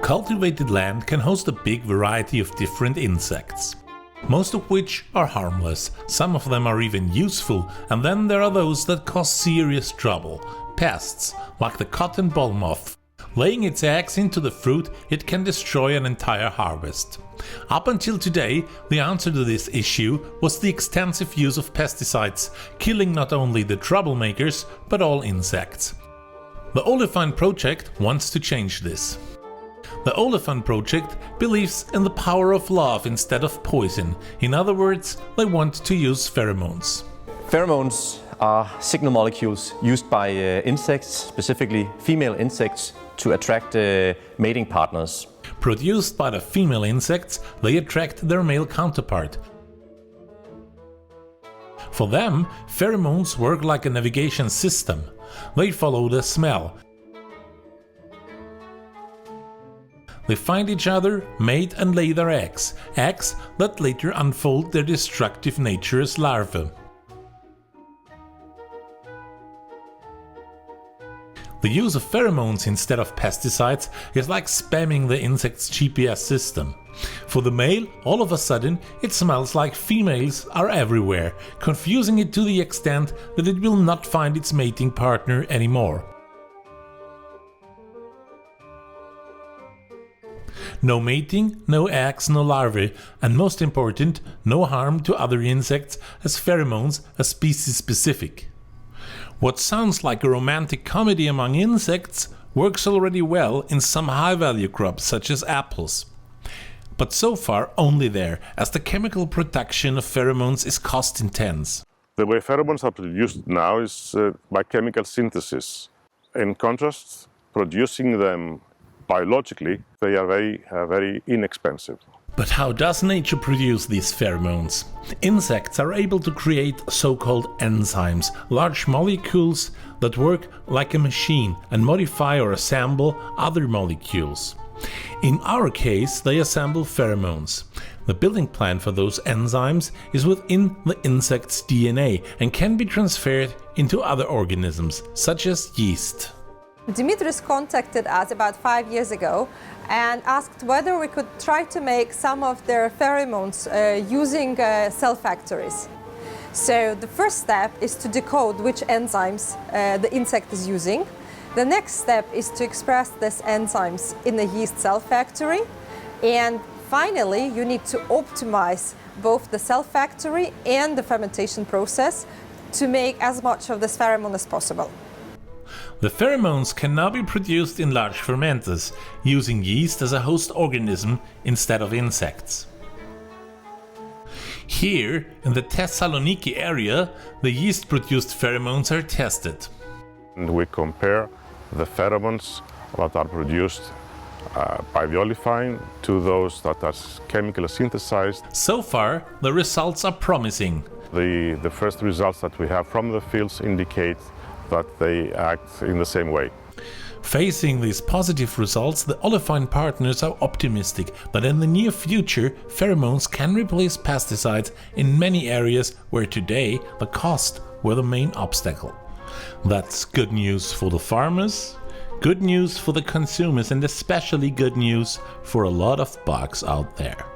Cultivated land can host a big variety of different insects, most of which are harmless. Some of them are even useful, and then there are those that cause serious trouble. Pests, like the cotton ball moth. Laying its eggs into the fruit, it can destroy an entire harvest. Up until today, the answer to this issue was the extensive use of pesticides, killing not only the troublemakers, but all insects. The Olefine project wants to change this. The Olefine project believes in the power of love instead of poison. In other words, they want to use pheromones. Pheromones are signal molecules used by insects, specifically female insects, to attract mating partners. Produced by the female insects, they attract their male counterpart. For them, pheromones work like a navigation system. They follow the smell. They find each other, mate and lay their eggs that later unfold their destructive nature as larvae. The use of pheromones instead of pesticides is like spamming the insect's GPS system. For the male, all of a sudden, it smells like females are everywhere, confusing it to the extent that it will not find its mating partner anymore. No mating, no eggs, no larvae, and most important, no harm to other insects, as pheromones are species specific. What sounds like a romantic comedy among insects works already well in some high-value crops such as apples. But so far only there, as the chemical production of pheromones is cost-intense. The way pheromones are produced now is by chemical synthesis. In contrast, producing them biologically, they are very inexpensive. But how does nature produce these pheromones? Insects are able to create so-called enzymes, large molecules that work like a machine and modify or assemble other molecules. In our case, they assemble pheromones. The building plan for those enzymes is within the insect's DNA and can be transferred into other organisms, such as yeast. Dimitris contacted us about 5 years ago and asked whether we could try to make some of their pheromones using cell factories. So the first step is to decode which enzymes the insect is using. The next step is to express these enzymes in the yeast cell factory. And finally, you need to optimize both the cell factory and the fermentation process to make as much of this pheromone as possible. The pheromones can now be produced in large fermenters, using yeast as a host organism instead of insects. Here, in the Thessaloniki area, the yeast-produced pheromones are tested. And we compare the pheromones that are produced by the olefine to those that are chemically synthesized. So far, the results are promising. The first results that we have from the fields indicate that they act in the same way. Facing these positive results, the Olefine partners are optimistic that in the near future, pheromones can replace pesticides in many areas where today the cost were the main obstacle. That's good news for the farmers, good news for the consumers, and especially good news for a lot of bugs out there.